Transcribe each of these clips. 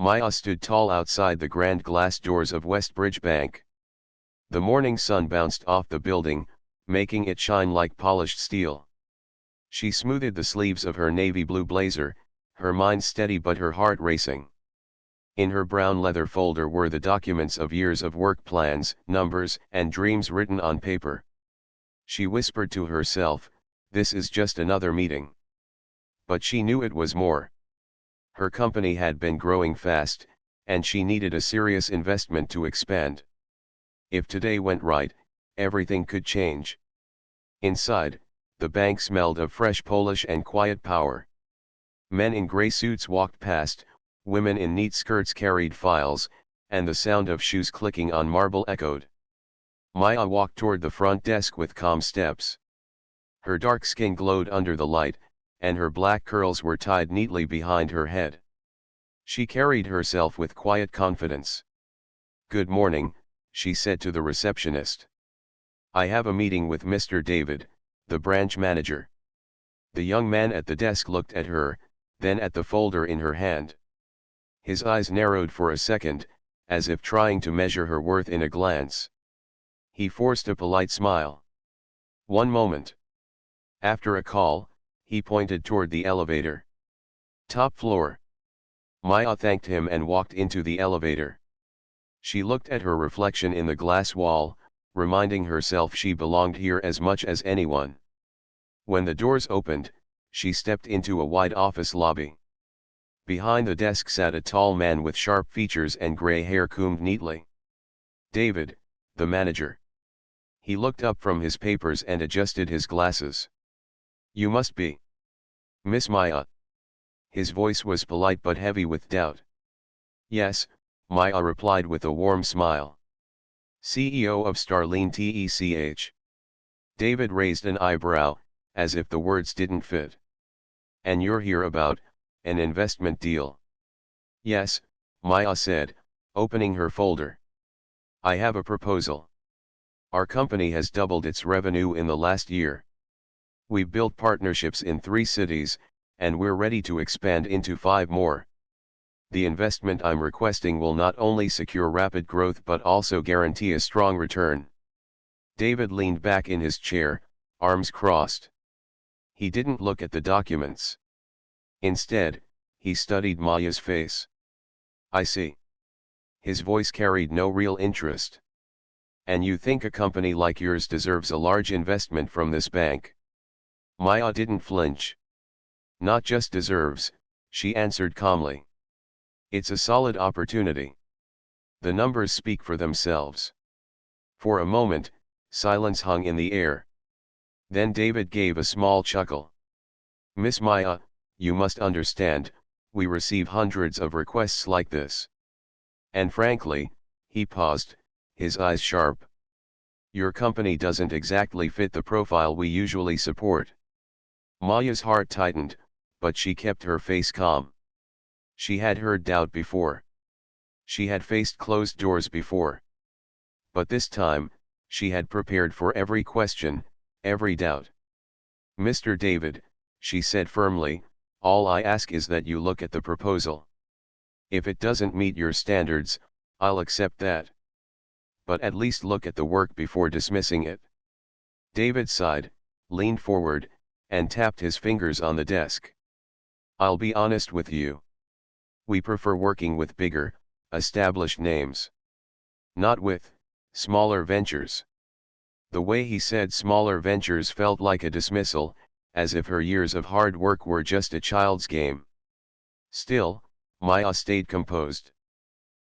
Maya stood tall outside the grand glass doors of Westbridge Bank. The morning sun bounced off the building, making it shine like polished steel. She smoothed the sleeves of her navy blue blazer, her mind steady but her heart racing. In her brown leather folder were the documents of years of work plans, numbers, and dreams written on paper. She whispered to herself, "This is just another meeting." But she knew it was more. Her company had been growing fast, and she needed a serious investment to expand. If today went right, everything could change. Inside, the bank smelled of fresh Polish and quiet power. Men in gray suits walked past, women in neat skirts carried files, and the sound of shoes clicking on marble echoed. Maya walked toward the front desk with calm steps. Her dark skin glowed under the light, and her black curls were tied neatly behind her head. She carried herself with quiet confidence. "Good morning," she said to the receptionist. "I have a meeting with Mr. David, the branch manager." The young man at the desk looked at her, then at the folder in her hand. His eyes narrowed for a second, as if trying to measure her worth in a glance. He forced a polite smile. "One moment." After a call, he pointed toward the elevator. "Top floor." Maya thanked him and walked into the elevator. She looked at her reflection in the glass wall, reminding herself she belonged here as much as anyone. When the doors opened, she stepped into a wide office lobby. Behind the desk sat a tall man with sharp features and gray hair combed neatly. "David, the manager." He looked up from his papers and adjusted his glasses. "You must be Miss Maya." His voice was polite but heavy with doubt. "Yes," Maya replied with a warm smile. "CEO of Starline Tech." David raised an eyebrow, as if the words didn't fit. "And you're here about an investment deal?" "Yes," Maya said, opening her folder. "I have a proposal. Our company has doubled its revenue in the last year. We've built partnerships in 3 cities, and we're ready to expand into 5 more. The investment I'm requesting will not only secure rapid growth but also guarantee a strong return." David leaned back in his chair, arms crossed. He didn't look at the documents. Instead, he studied Maya's face. "I see." His voice carried no real interest. "And you think a company like yours deserves a large investment from this bank?" Maya didn't flinch. "Not just deserves," she answered calmly. "It's a solid opportunity. The numbers speak for themselves." For a moment, silence hung in the air. Then David gave a small chuckle. "Miss Maya, you must understand, we receive hundreds of requests like this. And frankly," he paused, his eyes sharp, "your company doesn't exactly fit the profile we usually support." Maya's heart tightened, but she kept her face calm. She had heard doubt before. She had faced closed doors before. But this time, she had prepared for every question, every doubt. "Mr. David," she said firmly, "all I ask is that you look at the proposal. If it doesn't meet your standards, I'll accept that. But at least look at the work before dismissing it." David sighed, leaned forward, and tapped his fingers on the desk. "I'll be honest with you. We prefer working with bigger, established names. Not with smaller ventures." The way he said smaller ventures felt like a dismissal, as if her years of hard work were just a child's game. Still, Maya stayed composed.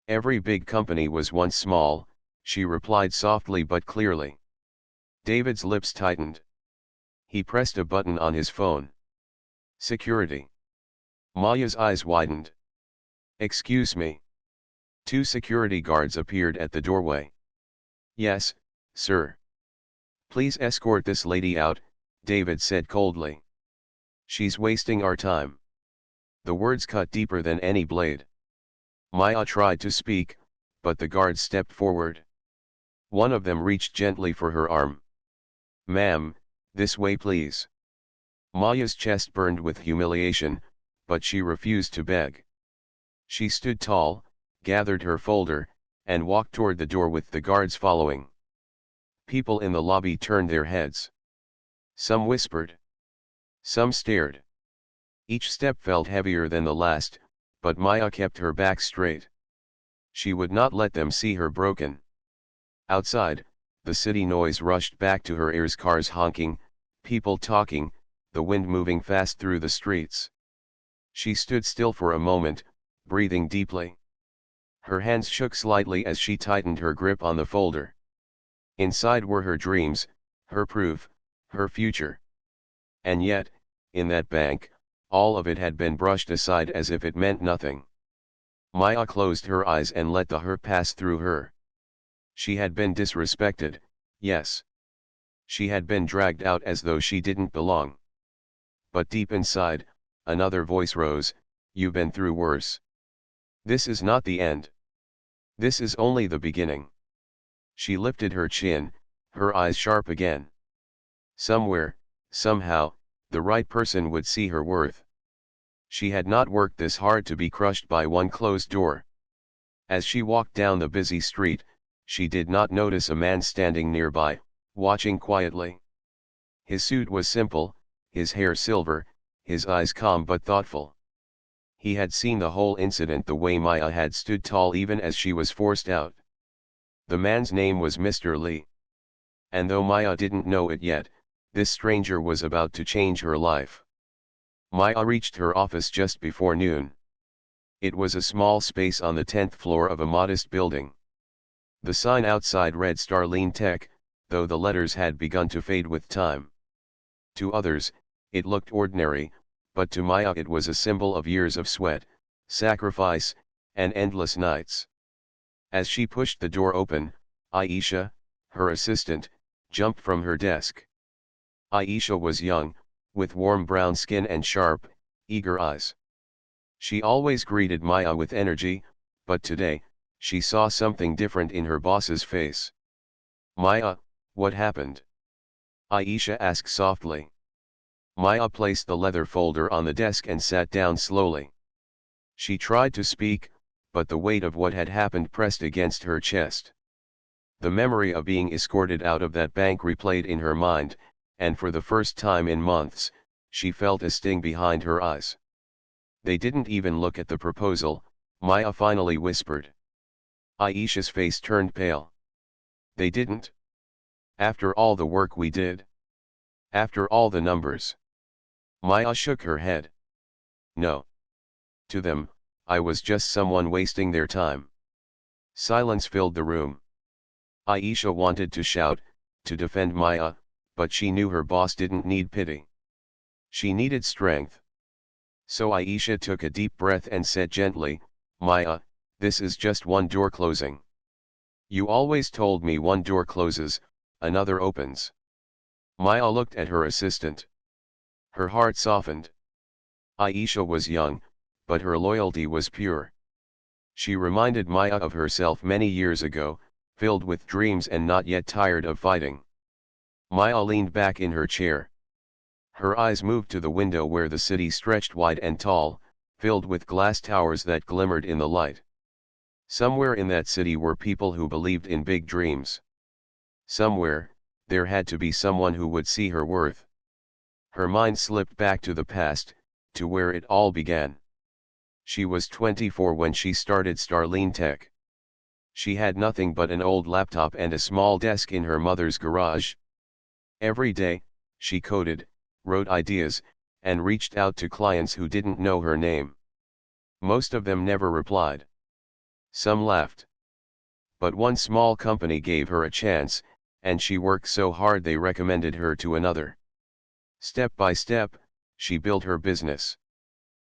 "Every big company was once small," she replied softly but clearly. David's lips tightened. He pressed a button on his phone. "Security." Maya's eyes widened. "Excuse me." 2 security guards appeared at the doorway. "Yes, sir." "Please escort this lady out," David said coldly. "She's wasting our time." The words cut deeper than any blade. Maya tried to speak, but the guards stepped forward. One of them reached gently for her arm. "Ma'am, this way please." Maya's chest burned with humiliation, but she refused to beg. She stood tall, gathered her folder, and walked toward the door with the guards following. People in the lobby turned their heads. Some whispered. Some stared. Each step felt heavier than the last, but Maya kept her back straight. She would not let them see her broken. Outside, the city noise rushed back to her ears: cars honking, people talking, the wind moving fast through the streets. She stood still for a moment, breathing deeply. Her hands shook slightly as she tightened her grip on the folder. Inside were her dreams, her proof, her future. And yet, in that bank, all of it had been brushed aside as if it meant nothing. Maya closed her eyes and let the hurt pass through her. She had been disrespected, yes. She had been dragged out as though she didn't belong. But deep inside, another voice rose: "You've been through worse. This is not the end. This is only the beginning." She lifted her chin, her eyes sharp again. Somewhere, somehow, the right person would see her worth. She had not worked this hard to be crushed by one closed door. As she walked down the busy street, she did not notice a man standing nearby, watching quietly. His suit was simple, his hair silver, his eyes calm but thoughtful. He had seen the whole incident the way Maya had stood tall even as she was forced out. The man's name was Mr. Lee. And though Maya didn't know it yet, this stranger was about to change her life. Maya reached her office just before noon. It was a small space on the 10th floor of a modest building. The sign outside read Starline Tech, though the letters had begun to fade with time. To others, it looked ordinary, but to Maya it was a symbol of years of sweat, sacrifice, and endless nights. As she pushed the door open, Aisha, her assistant, jumped from her desk. Aisha was young, with warm brown skin and sharp, eager eyes. She always greeted Maya with energy, but today, she saw something different in her boss's face. "Maya, what happened?" Aisha asked softly. Maya placed the leather folder on the desk and sat down slowly. She tried to speak, but the weight of what had happened pressed against her chest. The memory of being escorted out of that bank replayed in her mind, and for the first time in months, she felt a sting behind her eyes. "They didn't even look at the proposal," Maya finally whispered. Aisha's face turned pale. "They didn't? After all the work we did? After all the numbers?" Maya shook her head. "No. To them, I was just someone wasting their time." Silence filled the room. Aisha wanted to shout, to defend Maya, but she knew her boss didn't need pity. She needed strength. So Aisha took a deep breath and said gently, "Maya, this is just one door closing. You always told me one door closes, another opens." Maya looked at her assistant. Her heart softened. Aisha was young, but her loyalty was pure. She reminded Maya of herself many years ago, filled with dreams and not yet tired of fighting. Maya leaned back in her chair. Her eyes moved to the window where the city stretched wide and tall, filled with glass towers that glimmered in the light. Somewhere in that city were people who believed in big dreams. Somewhere, there had to be someone who would see her worth. Her mind slipped back to the past, to where it all began. She was 24 when she started Starline Tech. She had nothing but an old laptop and a small desk in her mother's garage. Every day, she coded, wrote ideas, and reached out to clients who didn't know her name. Most of them never replied. Some laughed. But one small company gave her a chance, and she worked so hard they recommended her to another. Step by step, she built her business.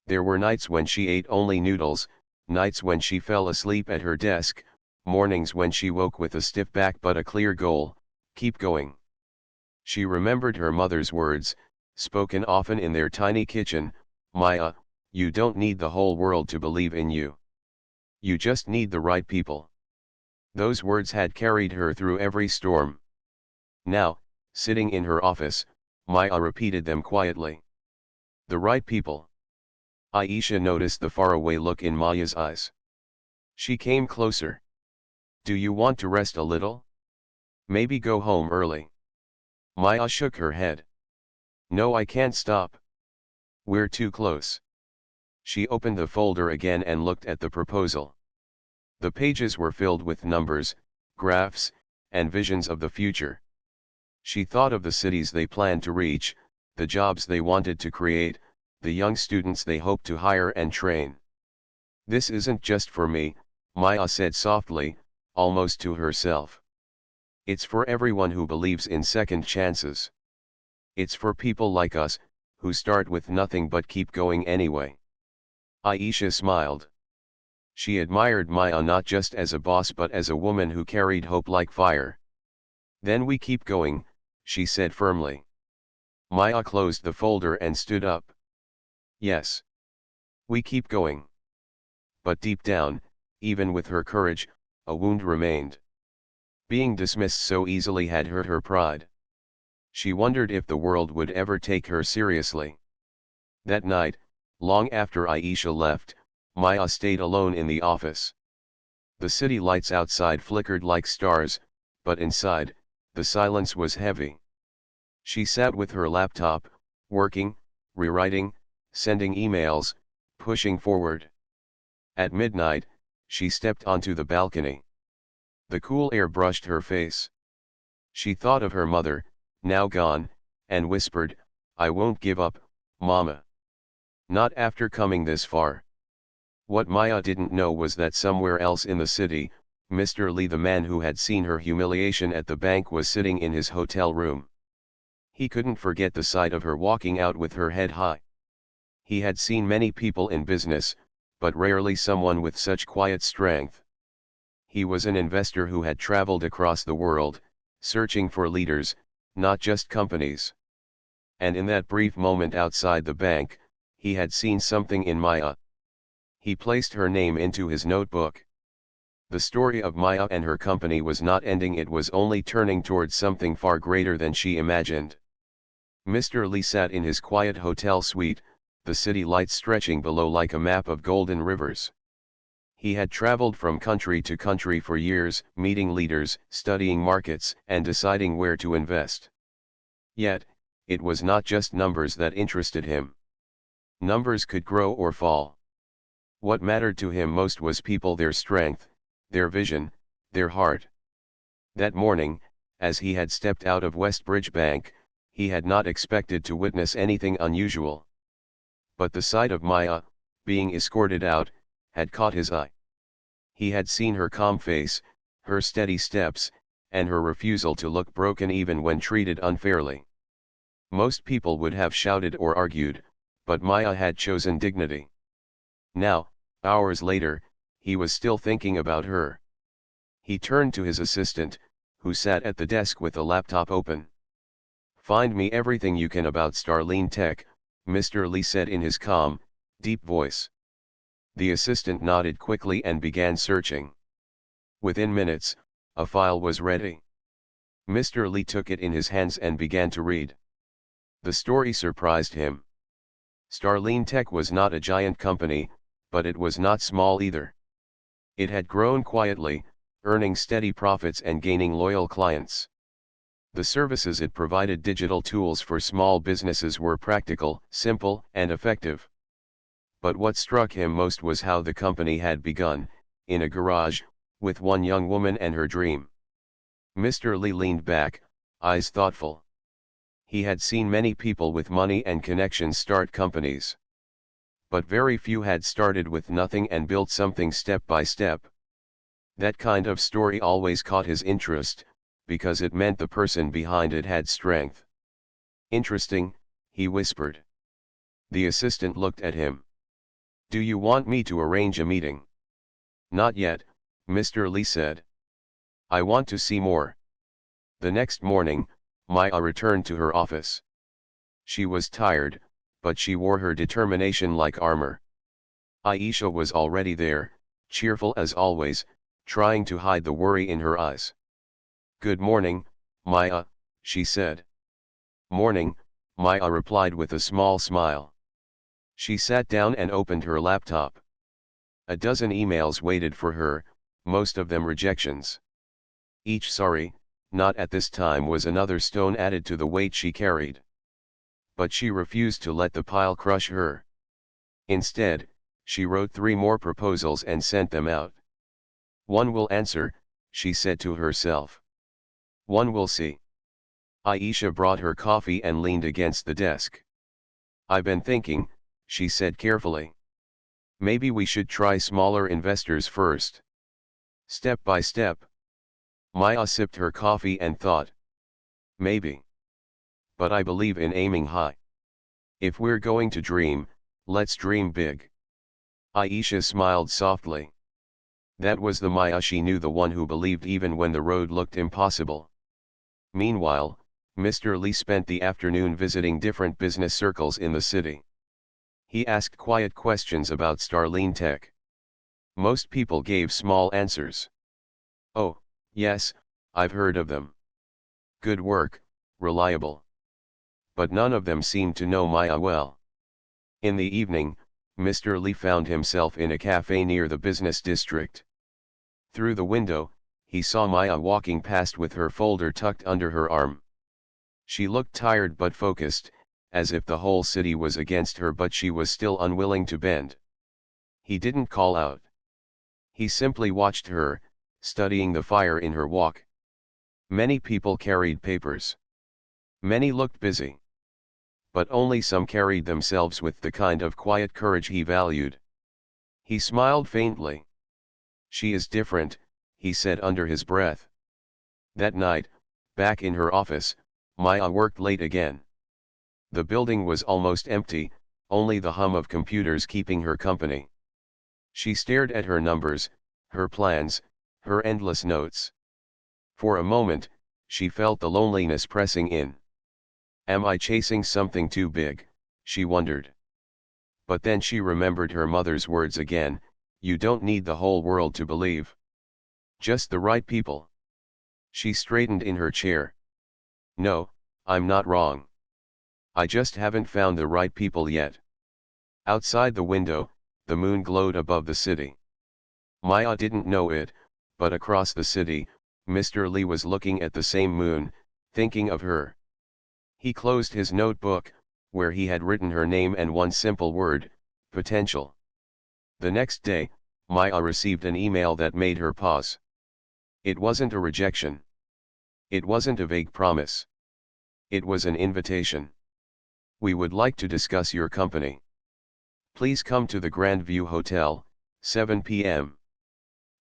There were nights when she ate only noodles, nights when she fell asleep at her desk, mornings when she woke with a stiff back but a clear goal: keep going. She remembered her mother's words, spoken often in their tiny kitchen: "Maya, you don't need the whole world to believe in you. You just need the right people." Those words had carried her through every storm. Now, sitting in her office, Maya repeated them quietly. The right people. Aisha noticed the faraway look in Maya's eyes. She came closer. Do you want to rest a little? Maybe go home early. Maya shook her head. No, I can't stop. We're too close. She opened the folder again and looked at the proposal. The pages were filled with numbers, graphs, and visions of the future. She thought of the cities they planned to reach, the jobs they wanted to create, the young students they hoped to hire and train. This isn't just for me, Maya said softly, almost to herself. It's for everyone who believes in second chances. It's for people like us, who start with nothing but keep going anyway. Aisha smiled. She admired Maya not just as a boss but as a woman who carried hope like fire. Then we keep going, she said firmly. Maya closed the folder and stood up. Yes. We keep going. But deep down, even with her courage, a wound remained. Being dismissed so easily had hurt her pride. She wondered if the world would ever take her seriously. That night, long after Aisha left, Maya stayed alone in the office. The city lights outside flickered like stars, but inside, the silence was heavy. She sat with her laptop, working, rewriting, sending emails, pushing forward. At midnight, she stepped onto the balcony. The cool air brushed her face. She thought of her mother, now gone, and whispered, I won't give up, Mama. Not after coming this far. What Maya didn't know was that somewhere else in the city, Mr. Lee, the man who had seen her humiliation at the bank, was sitting in his hotel room. He couldn't forget the sight of her walking out with her head high. He had seen many people in business, but rarely someone with such quiet strength. He was an investor who had traveled across the world, searching for leaders, not just companies. And in that brief moment outside the bank, he had seen something in Maya. He placed her name into his notebook. The story of Maya and her company was not ending, it was only turning towards something far greater than she imagined. Mr. Lee sat in his quiet hotel suite, the city lights stretching below like a map of golden rivers. He had traveled from country to country for years, meeting leaders, studying markets, and deciding where to invest. Yet, it was not just numbers that interested him. Numbers could grow or fall. What mattered to him most was people, their strength, their vision, their heart. That morning, as he had stepped out of Westbridge Bank, he had not expected to witness anything unusual. But the sight of Maya, being escorted out, had caught his eye. He had seen her calm face, her steady steps, and her refusal to look broken even when treated unfairly. Most people would have shouted or argued, but Maya had chosen dignity. Now, hours later, he was still thinking about her. He turned to his assistant, who sat at the desk with a laptop open. Find me everything you can about Starline Tech, Mr. Lee said in his calm, deep voice. The assistant nodded quickly and began searching. Within minutes, a file was ready. Mr. Lee took it in his hands and began to read. The story surprised him. Starline Tech was not a giant company, but it was not small either. It had grown quietly, earning steady profits and gaining loyal clients. The services it provided, digital tools for small businesses, were practical, simple, and effective. But what struck him most was how the company had begun, in a garage, with one young woman and her dream. Mr. Lee leaned back, eyes thoughtful. He had seen many people with money and connections start companies. But very few had started with nothing and built something step by step. That kind of story always caught his interest, because it meant the person behind it had strength. Interesting, he whispered. The assistant looked at him. Do you want me to arrange a meeting? Not yet, Mr. Lee said. I want to see more. The next morning, Maya returned to her office. She was tired, but she wore her determination like armor. Aisha was already there, cheerful as always, trying to hide the worry in her eyes. Good morning, Maya, she said. Morning, Maya replied with a small smile. She sat down and opened her laptop. A dozen emails waited for her, most of them rejections. Each sorry, not at this time was another stone added to the weight she carried. But she refused to let the pile crush her. Instead, she wrote 3 more proposals and sent them out. One will answer, she said to herself. One will see. Aisha brought her coffee and leaned against the desk. I've been thinking, she said carefully. Maybe we should try smaller investors first. Step by step. Maya sipped her coffee and thought. Maybe. But I believe in aiming high. If we're going to dream, let's dream big. Aisha smiled softly. That was the Maya she knew, the one who believed even when the road looked impossible. Meanwhile, Mr. Lee spent the afternoon visiting different business circles in the city. He asked quiet questions about Starline Tech. Most people gave small answers. Oh, yes, I've heard of them. Good work, reliable. But none of them seemed to know Maya well. In the evening, Mr. Lee found himself in a cafe near the business district. Through the window, he saw Maya walking past with her folder tucked under her arm. She looked tired but focused, as if the whole city was against her, but she was still unwilling to bend. He didn't call out. He simply watched her, studying the fire in her walk. Many people carried papers. Many looked busy. But only some carried themselves with the kind of quiet courage he valued. He smiled faintly. She is different, he said under his breath. That night, back in her office, Maya worked late again. The building was almost empty, only the hum of computers keeping her company. She stared at her numbers, her plans, her endless notes. For a moment, she felt the loneliness pressing in. Am I chasing something too big, she wondered. But then she remembered her mother's words again, you don't need the whole world to believe. Just the right people. She straightened in her chair. No, I'm not wrong. I just haven't found the right people yet. Outside the window, the moon glowed above the city. Maya didn't know it, but across the city, Mr. Lee was looking at the same moon, thinking of her. He closed his notebook, where he had written her name and one simple word, potential. The next day, Maya received an email that made her pause. It wasn't a rejection. It wasn't a vague promise. It was an invitation. We would like to discuss your company. Please come to the Grand View Hotel, 7 p.m.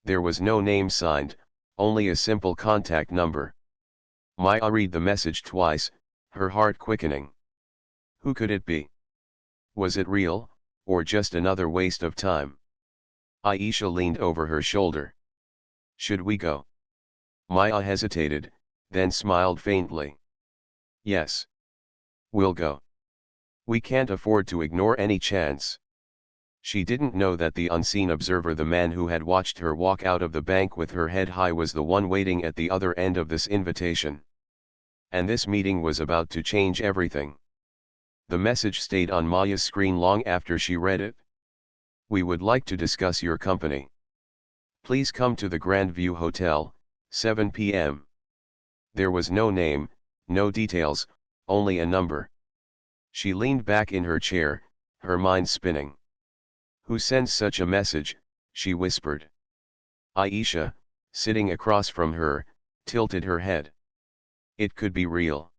There was no name signed, only a simple contact number. Maya read the message twice, her heart quickening. Who could it be? Was it real, or just another waste of time? Aisha leaned over her shoulder. Should we go? Maya hesitated, then smiled faintly. Yes. We'll go. We can't afford to ignore any chance. She didn't know that the unseen observer, the man who had watched her walk out of the bank with her head high, was the one waiting at the other end of this invitation. And this meeting was about to change everything. The message stayed on Maya's screen long after she read it. We would like to discuss your company. Please come to the Grand View Hotel, 7 p.m. There was no name, no details, only a number. She leaned back in her chair, her mind spinning. Who sends such a message, she whispered. Aisha, sitting across from her, tilted her head. It could be real.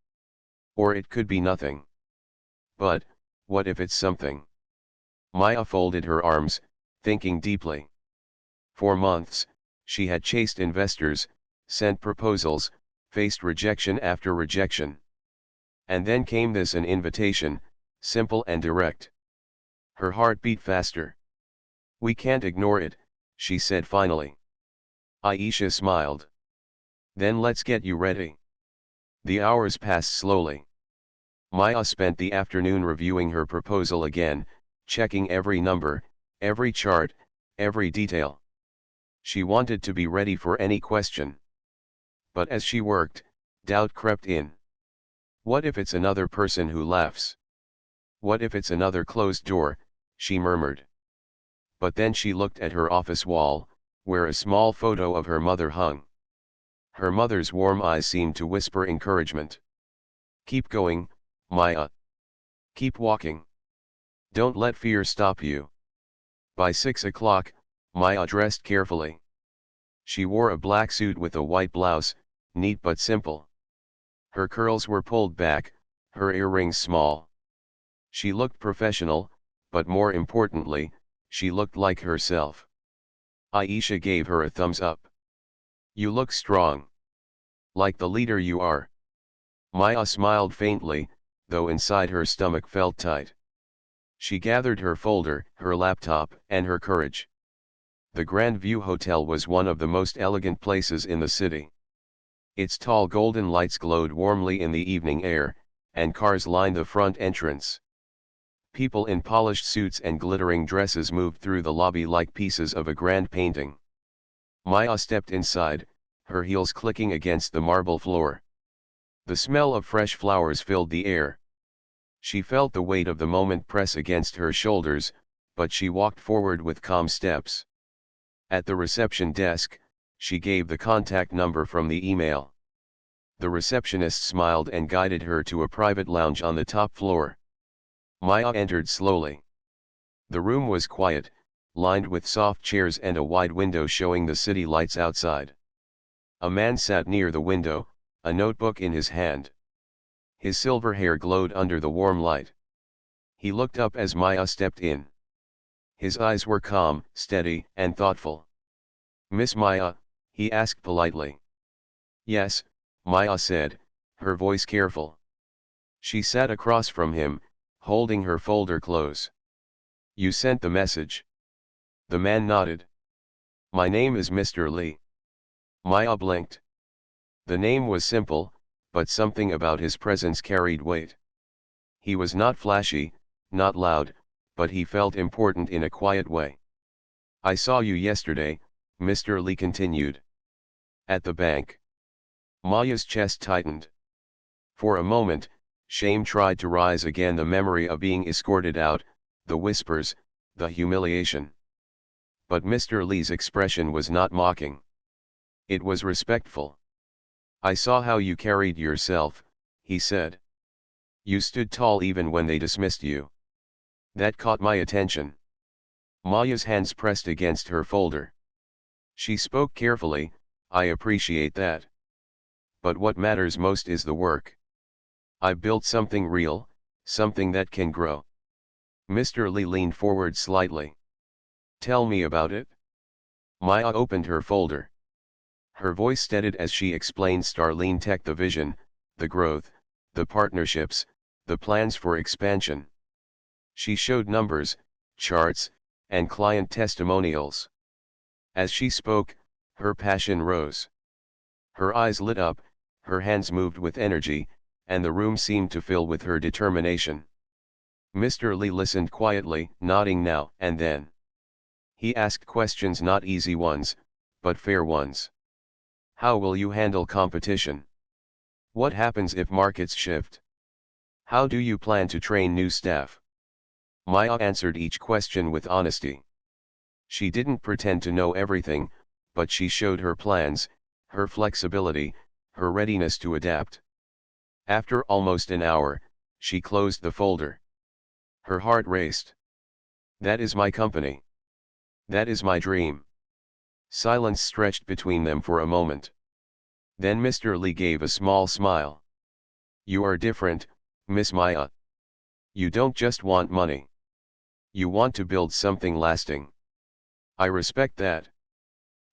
Or it could be nothing. But, what if it's something? Maya folded her arms, thinking deeply. For months, she had chased investors, sent proposals, faced rejection after rejection. And then came this, an invitation, simple and direct. Her heart beat faster. We can't ignore it, she said finally. Aisha smiled. Then let's get you ready. The hours passed slowly. Maya spent the afternoon reviewing her proposal again, checking every number, every chart, every detail. She wanted to be ready for any question. But as she worked, doubt crept in. What if it's another person who laughs? What if it's another closed door, she murmured. But then she looked at her office wall, where a small photo of her mother hung. Her mother's warm eyes seemed to whisper encouragement. "Keep going, Maya. Keep walking. Don't let fear stop you." By 6 o'clock, Maya dressed carefully. She wore a black suit with a white blouse, neat but simple. Her curls were pulled back, her earrings small. She looked professional, but more importantly, she looked like herself. Aisha gave her a thumbs up. "You look strong. Like the leader you are." Maya smiled faintly, though inside her stomach felt tight. She gathered her folder, her laptop, and her courage. The Grand View Hotel was one of the most elegant places in the city. Its tall golden lights glowed warmly in the evening air, and cars lined the front entrance. People in polished suits and glittering dresses moved through the lobby like pieces of a grand painting. Maya stepped inside, her heels clicking against the marble floor. The smell of fresh flowers filled the air. She felt the weight of the moment press against her shoulders, but she walked forward with calm steps. At the reception desk, she gave the contact number from the email. The receptionist smiled and guided her to a private lounge on the top floor. Maya entered slowly. The room was quiet, lined with soft chairs and a wide window showing the city lights outside. A man sat near the window, a notebook in his hand. His silver hair glowed under the warm light. He looked up as Maya stepped in. His eyes were calm, steady, and thoughtful. "Miss Maya?" he asked politely. "Yes," Maya said, her voice careful. She sat across from him, holding her folder close. "You sent the message?" The man nodded. "My name is Mr. Lee." Maya blinked. The name was simple, but something about his presence carried weight. He was not flashy, not loud, but he felt important in a quiet way. "I saw you yesterday," Mr. Lee continued. "At the bank." Maya's chest tightened. For a moment, shame tried to rise again, the memory of being escorted out, the whispers, the humiliation. But Mr. Lee's expression was not mocking. It was respectful. "I saw how you carried yourself," he said. "You stood tall even when they dismissed you. That caught my attention." Maya's hands pressed against her folder. She spoke carefully, "I appreciate that. But what matters most is the work. I've built something real, something that can grow." Mr. Lee leaned forward slightly. "Tell me about it." Maya opened her folder. Her voice steadied as she explained Starline Tech, the vision, the growth, the partnerships, the plans for expansion. She showed numbers, charts, and client testimonials. As she spoke, her passion rose. Her eyes lit up, her hands moved with energy, and the room seemed to fill with her determination. Mr. Lee listened quietly, nodding now and then. He asked questions, not easy ones, but fair ones. "How will you handle competition? What happens if markets shift? How do you plan to train new staff?" Maya answered each question with honesty. She didn't pretend to know everything, but she showed her plans, her flexibility, her readiness to adapt. After almost an hour, she closed the folder. Her heart raced. "That is my company. That is my dream." Silence stretched between them for a moment. Then Mr. Lee gave a small smile. "You are different, Miss Maya. You don't just want money. You want to build something lasting. I respect that."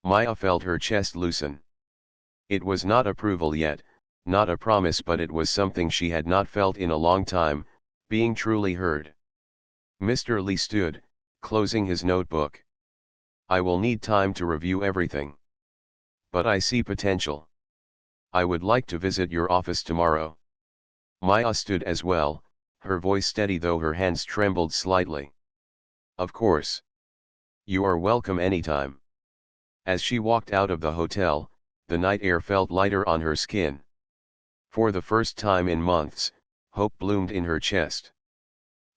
Maya felt her chest loosen. It was not approval yet, not a promise, but it was something she had not felt in a long time, being truly heard. Mr. Lee stood, closing his notebook. "I will need time to review everything. But I see potential. I would like to visit your office tomorrow." Maya stood as well, her voice steady though her hands trembled slightly. "Of course. You are welcome anytime." As she walked out of the hotel, the night air felt lighter on her skin. For the first time in months, hope bloomed in her chest.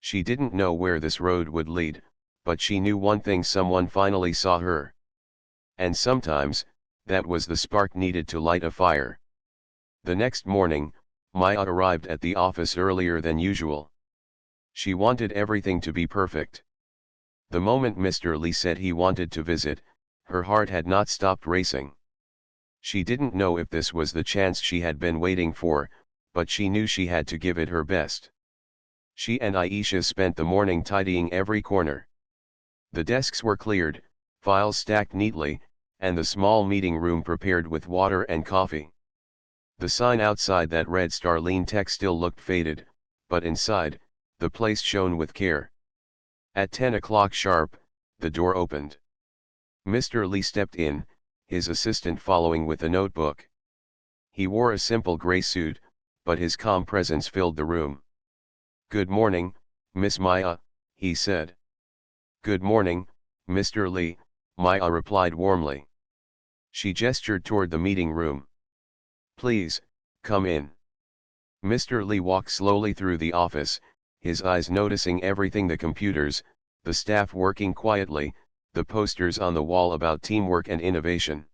She didn't know where this road would lead, but she knew one thing: someone finally saw her. And sometimes, that was the spark needed to light a fire. The next morning, Maya arrived at the office earlier than usual. She wanted everything to be perfect. The moment Mr. Lee said he wanted to visit, her heart had not stopped racing. She didn't know if this was the chance she had been waiting for, but she knew she had to give it her best. She and Aisha spent the morning tidying every corner. The desks were cleared, files stacked neatly, and the small meeting room prepared with water and coffee. The sign outside that read Starline Tech still looked faded, but inside, the place shone with care. At 10 o'clock sharp, the door opened. Mr. Lee stepped in, his assistant following with a notebook. He wore a simple gray suit, but his calm presence filled the room. "Good morning, Miss Maya," he said. "Good morning, Mr. Lee," Maya replied warmly. She gestured toward the meeting room. "Please, come in." Mr. Lee walked slowly through the office, his eyes noticing everything: the computers, the staff working quietly, the posters on the wall about teamwork and innovation.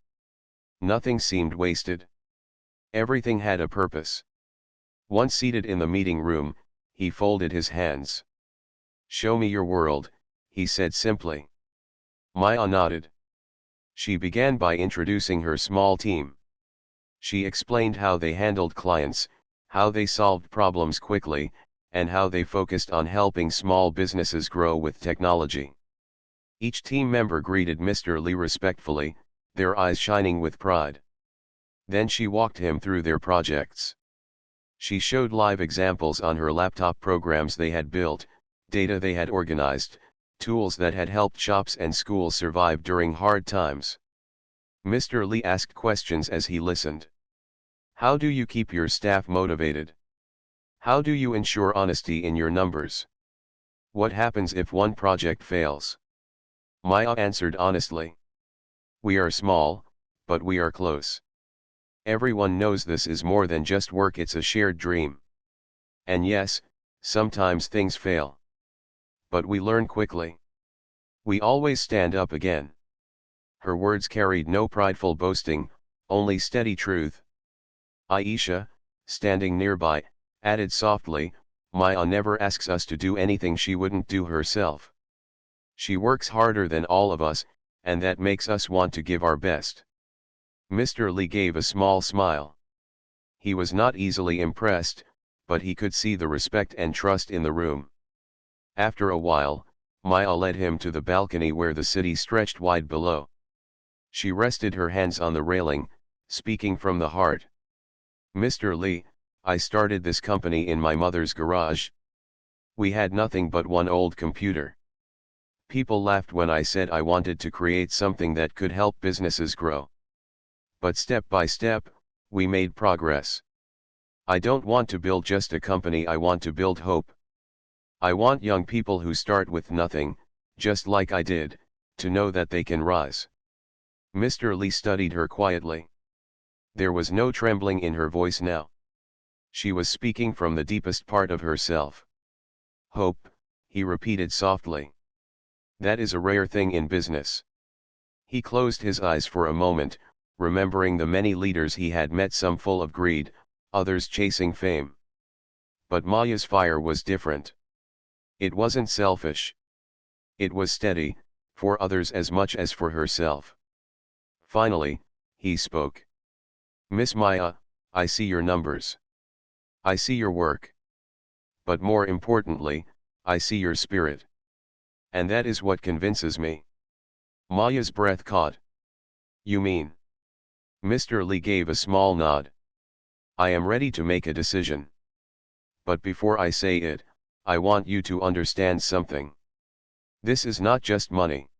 Nothing seemed wasted. Everything had a purpose. Once seated in the meeting room, he folded his hands. "Show me your world," he said simply. Maya nodded. She began by introducing her small team. She explained how they handled clients, how they solved problems quickly, and how they focused on helping small businesses grow with technology. Each team member greeted Mr. Lee respectfully, their eyes shining with pride. Then she walked him through their projects. She showed live examples on her laptop: programs they had built, data they had organized, tools that had helped shops and schools survive during hard times. Mr. Lee asked questions as he listened. "How do you keep your staff motivated? How do you ensure honesty in your numbers? What happens if one project fails?" Maya answered honestly. "We are small, but we are close. Everyone knows this is more than just work, it's a shared dream. And yes, sometimes things fail. But we learn quickly. We always stand up again." Her words carried no prideful boasting, only steady truth. Aisha, standing nearby, added softly, "Maya never asks us to do anything she wouldn't do herself. She works harder than all of us, and that makes us want to give our best." Mr. Lee gave a small smile. He was not easily impressed, but he could see the respect and trust in the room. After a while, Maya led him to the balcony where the city stretched wide below. She rested her hands on the railing, speaking from the heart. "Mr. Lee, I started this company in my mother's garage. We had nothing but one old computer. People laughed when I said I wanted to create something that could help businesses grow. But step by step, we made progress. I don't want to build just a company, I want to build hope. I want young people who start with nothing, just like I did, to know that they can rise." Mr. Lee studied her quietly. There was no trembling in her voice now. She was speaking from the deepest part of herself. "Hope," he repeated softly. "That is a rare thing in business." He closed his eyes for a moment, remembering the many leaders he had met, some full of greed, others chasing fame. But Maya's fire was different. It wasn't selfish. It was steady, for others as much as for herself. Finally, he spoke. "Miss Maya, I see your numbers. I see your work. But more importantly, I see your spirit. And that is what convinces me." Maya's breath caught. "You mean?" Mr. Lee gave a small nod. "I am ready to make a decision. But before I say it, I want you to understand something. This is not just money.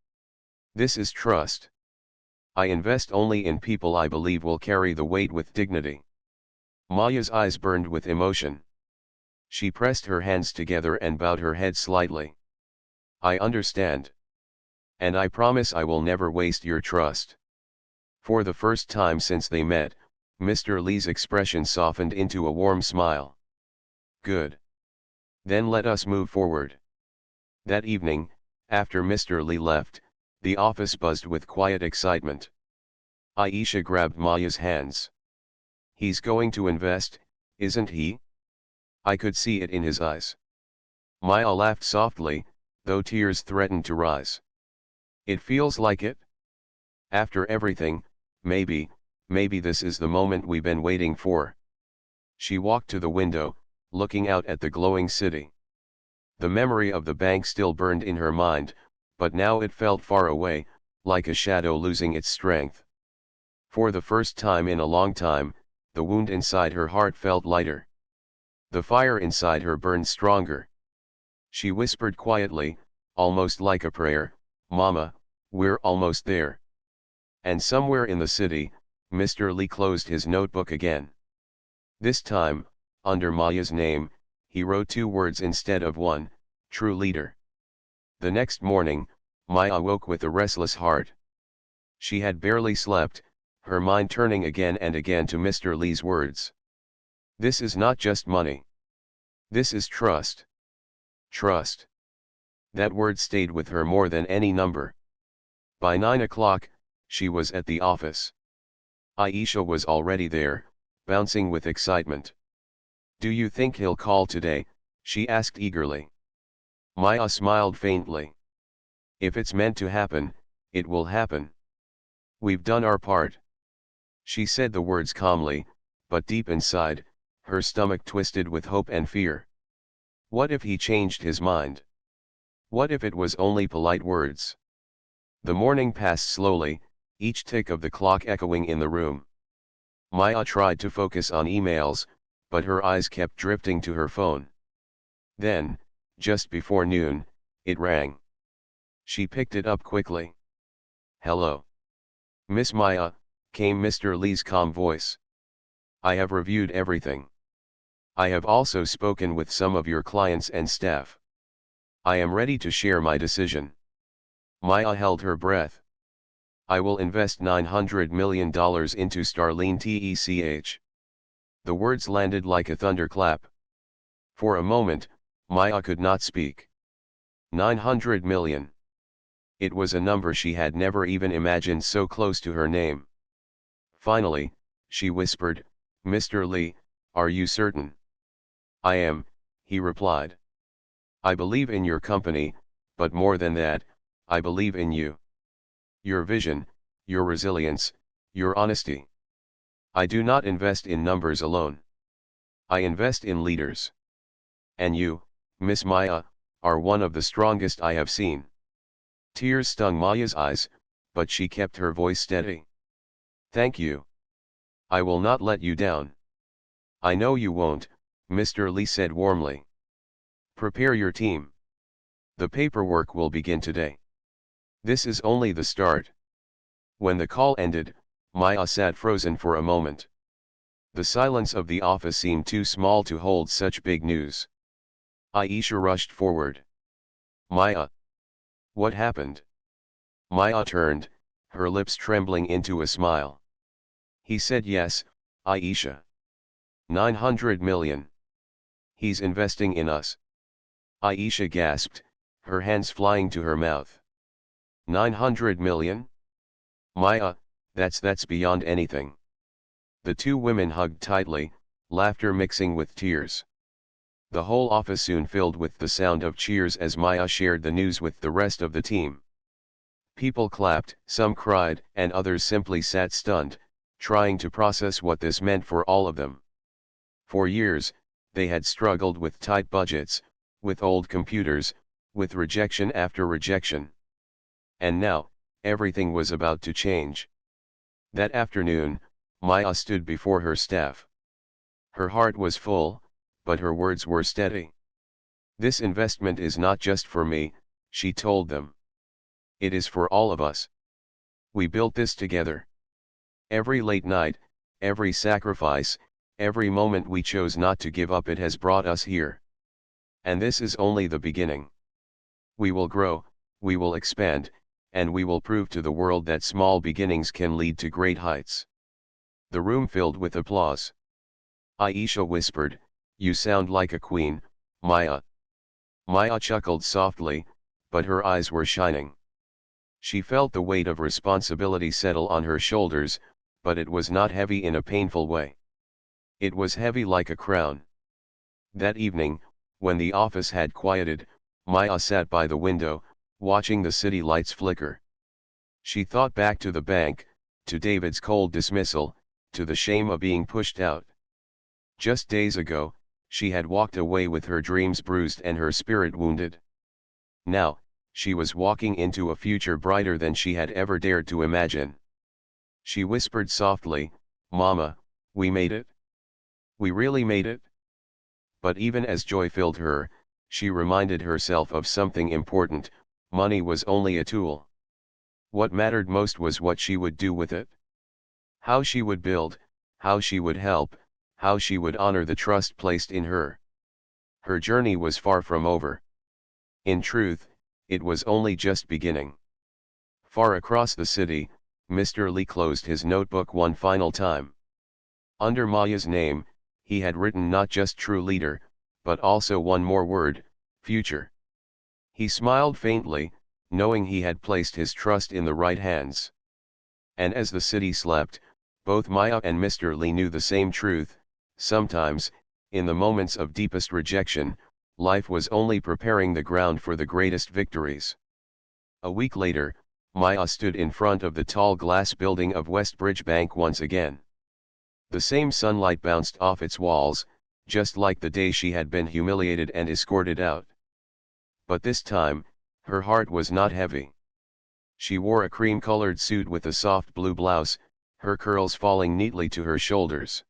This is trust. I invest only in people I believe will carry the weight with dignity." Maya's eyes burned with emotion. She pressed her hands together and bowed her head slightly. "I understand. And I promise I will never waste your trust." For the first time since they met, Mr. Lee's expression softened into a warm smile. "Good. Then let us move forward." That evening, after Mr. Lee left, the office buzzed with quiet excitement. Aisha grabbed Maya's hands. "He's going to invest, isn't he?" I could see it in his eyes. Maya laughed softly, though tears threatened to rise. "It feels like it. After everything, maybe this is the moment we've been waiting for." She walked to the window, looking out at the glowing city. The memory of the bank still burned in her mind, but now it felt far away, like a shadow losing its strength. For the first time in a long time, the wound inside her heart felt lighter. The fire inside her burned stronger. She whispered quietly, almost like a prayer, "Mama, we're almost there." And somewhere in the city, Mr. Lee closed his notebook again. This time, under Maya's name, he wrote 2 words instead of 1, "True Leader." The next morning, Maya woke with a restless heart. She had barely slept, her mind turning again and again to Mr. Lee's words. "This is not just money. This is trust. Trust." That word stayed with her more than any number. By 9 o'clock, she was at the office. Aisha was already there, bouncing with excitement. "Do you think he'll call today?" she asked eagerly. Maya smiled faintly. "If it's meant to happen, it will happen. We've done our part." She said the words calmly, but deep inside, her stomach twisted with hope and fear. What if he changed his mind? What if it was only polite words? The morning passed slowly, each tick of the clock echoing in the room. Maya tried to focus on emails, but her eyes kept drifting to her phone. Then, just before noon, it rang. She picked it up quickly. "Hello. Miss Maya," came Mr. Lee's calm voice. "I have reviewed everything. I have also spoken with some of your clients and staff. I am ready to share my decision." Maya held her breath. "I will invest $900 million into Starline Tech." The words landed like a thunderclap. For a moment, Maya could not speak. 900 million. It was a number she had never even imagined so close to her name. Finally, she whispered, "Mr. Lee, are you certain?" "I am," he replied. "I believe in your company, but more than that, I believe in you. Your vision, your resilience, your honesty. I do not invest in numbers alone. I invest in leaders. And you, Miss Maya, are one of the strongest I have seen." Tears stung Maya's eyes, but she kept her voice steady. "Thank you. I will not let you down." "I know you won't," Mr. Lee said warmly. "Prepare your team. The paperwork will begin today. This is only the start." When the call ended, Maya sat frozen for a moment. The silence of the office seemed too small to hold such big news. Aisha rushed forward. "Maya. What happened?" Maya turned, her lips trembling into a smile. "He said yes, Aisha. 900 million. He's investing in us." Aisha gasped, her hands flying to her mouth. 900 million? Maya, that's beyond anything. The two women hugged tightly, laughter mixing with tears. The whole office soon filled with the sound of cheers as Maya shared the news with the rest of the team. People clapped, some cried, and others simply sat stunned, trying to process what this meant for all of them. For years, they had struggled with tight budgets, with old computers, with rejection after rejection. And now, everything was about to change. That afternoon, Maya stood before her staff. Her heart was full, but her words were steady. "This investment is not just for me," she told them. "It is for all of us. We built this together. Every late night, every sacrifice, every moment we chose not to give up, it has brought us here. And this is only the beginning. We will grow, we will expand, and we will prove to the world that small beginnings can lead to great heights." The room filled with applause. Aisha whispered, "You sound like a queen, Maya." Maya chuckled softly, but her eyes were shining. She felt the weight of responsibility settle on her shoulders, but it was not heavy in a painful way. It was heavy like a crown. That evening, when the office had quieted, Maya sat by the window, watching the city lights flicker. She thought back to the bank, to David's cold dismissal, to the shame of being pushed out. Just days ago, she had walked away with her dreams bruised and her spirit wounded. Now, she was walking into a future brighter than she had ever dared to imagine. She whispered softly, "Mama, we made it. We really made it." But even as joy filled her, she reminded herself of something important: money was only a tool. What mattered most was what she would do with it. How she would build, how she would help, how she would honor the trust placed in her. Her journey was far from over. In truth, it was only just beginning. Far across the city, Mr. Lee closed his notebook one final time. Under Maya's name, he had written not just true leader, but also one more word: future. He smiled faintly, knowing he had placed his trust in the right hands. And as the city slept, both Maya and Mr. Lee knew the same truth: sometimes, in the moments of deepest rejection, life was only preparing the ground for the greatest victories. A week later, Maya stood in front of the tall glass building of Westbridge Bank once again. The same sunlight bounced off its walls, just like the day she had been humiliated and escorted out. But this time, her heart was not heavy. She wore a cream-colored suit with a soft blue blouse, her curls falling neatly to her shoulders.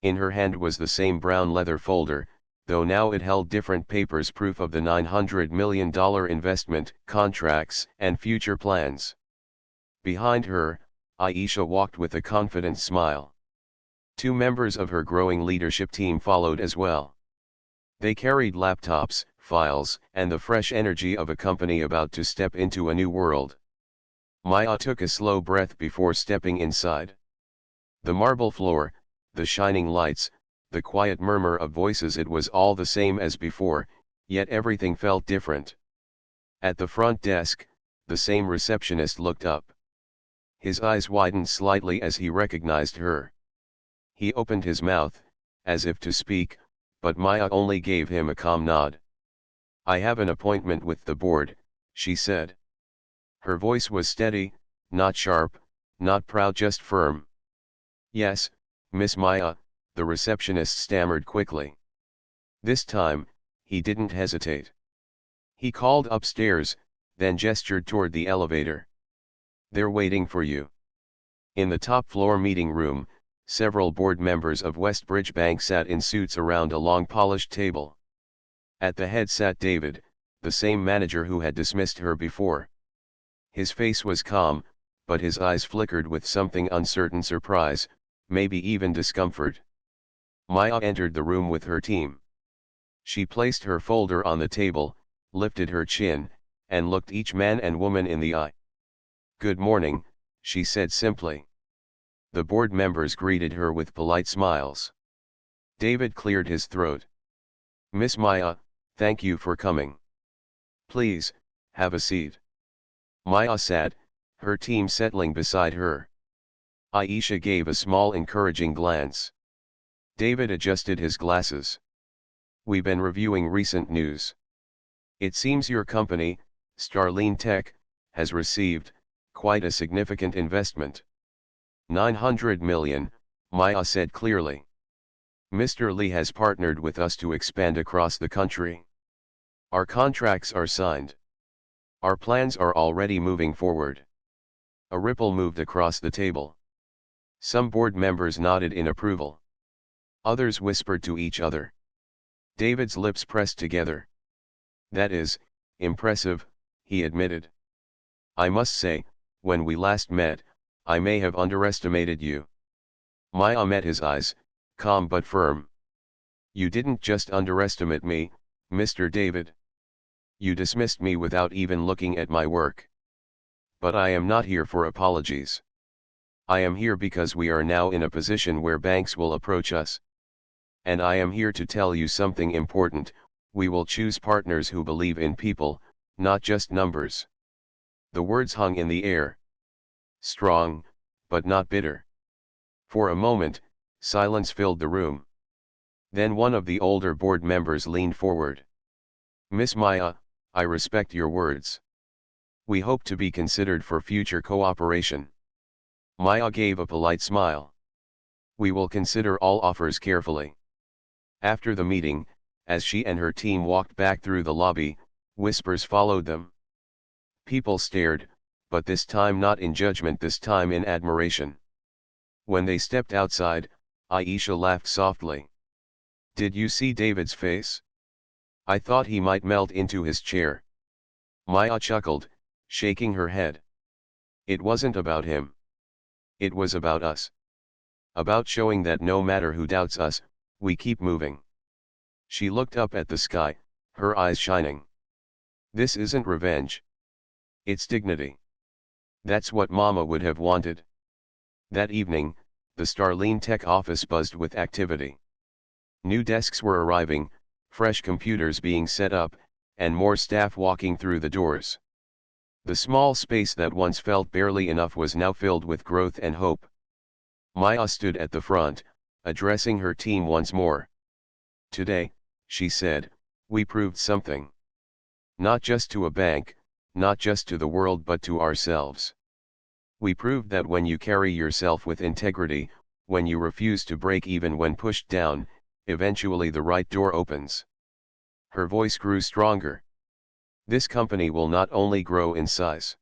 In her hand was the same brown leather folder, though now it held different papers, proof of the $900 million investment, contracts, and future plans. Behind her, Aisha walked with a confident smile. 2 members of her growing leadership team followed as well. They carried laptops, files, and the fresh energy of a company about to step into a new world. Maya took a slow breath before stepping inside. The marble floor, the shining lights, the quiet murmur of voices, it was all the same as before, yet everything felt different. At the front desk, the same receptionist looked up. His eyes widened slightly as he recognized her. He opened his mouth, as if to speak, but Maya only gave him a calm nod. "I have an appointment with the board," she said. Her voice was steady, not sharp, not proud, just firm. "Yes, Miss Maya," the receptionist stammered quickly. This time, he didn't hesitate. He called upstairs, then gestured toward the elevator. "They're waiting for you." In the top floor meeting room, several board members of Westbridge Bank sat in suits around a long polished table. At the head sat David, the same manager who had dismissed her before. His face was calm, but his eyes flickered with something uncertain: surprise, maybe even discomfort. Maya entered the room with her team. She placed her folder on the table, lifted her chin, and looked each man and woman in the eye. "Good morning," she said simply. The board members greeted her with polite smiles. David cleared his throat. "Miss Maya, thank you for coming. Please, have a seat." Maya sat, her team settling beside her. Aisha gave a small encouraging glance. David adjusted his glasses. "We've been reviewing recent news. It seems your company, Starline Tech, has received quite a significant investment." $900 million, Maya said clearly. "Mr. Lee has partnered with us to expand across the country. Our contracts are signed. Our plans are already moving forward." A ripple moved across the table. Some board members nodded in approval. Others whispered to each other. David's lips pressed together. "That is impressive," he admitted. "I must say, when we last met, I may have underestimated you." Maya met his eyes, calm but firm. "You didn't just underestimate me, Mr. David. You dismissed me without even looking at my work. But I am not here for apologies. I am here because we are now in a position where banks will approach us. And I am here to tell you something important: we will choose partners who believe in people, not just numbers. The words hung in the air. Strong, but not bitter. For a moment, silence filled the room. Then one of the older board members leaned forward. "Miss Maya, I respect your words. We hope to be considered for future cooperation." Maya gave a polite smile. "We will consider all offers carefully." After the meeting, as she and her team walked back through the lobby, whispers followed them. People stared, but this time not in judgment, this time in admiration. When they stepped outside, Aisha laughed softly. "Did you see David's face? I thought he might melt into his chair." Maya chuckled, shaking her head. "It wasn't about him. It was about us. About showing that no matter who doubts us, we keep moving." She looked up at the sky, her eyes shining. "This isn't revenge. It's dignity. That's what Mama would have wanted." That evening, the Starline Tech office buzzed with activity. New desks were arriving, fresh computers being set up, and more staff walking through the doors. The small space that once felt barely enough was now filled with growth and hope. Maya stood at the front, addressing her team once more. "Today," she said, "we proved something. Not just to a bank, not just to the world, but to ourselves. We proved that when you carry yourself with integrity, when you refuse to break even when pushed down, eventually the right door opens." Her voice grew stronger. "This company will not only grow in size.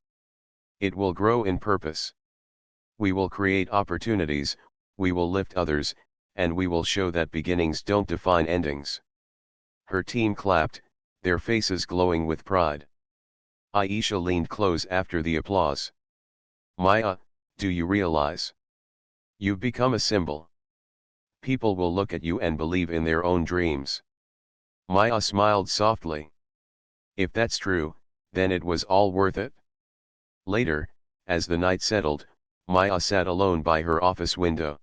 It will grow in purpose. We will create opportunities, we will lift others, and we will show that beginnings don't define endings." Her team clapped, their faces glowing with pride. Aisha leaned close after the applause. "Maya, do you realize? You've become a symbol. People will look at you and believe in their own dreams." Maya smiled softly. "If that's true, then it was all worth it." Later, as the night settled, Maya sat alone by her office window.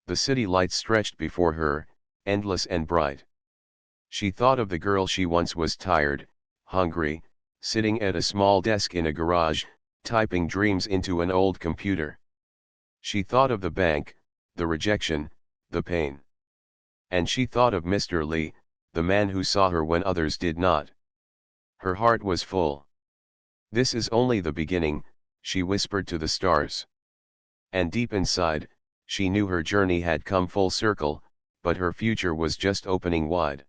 The city lights stretched before her, endless and bright. She thought of the girl she once was, tired, hungry, sitting at a small desk in a garage, typing dreams into an old computer. She thought of the bank, the rejection, the pain. And she thought of Mr. Lee, the man who saw her when others did not. Her heart was full. "This is only the beginning," she whispered to the stars. And deep inside, she knew her journey had come full circle, but her future was just opening wide.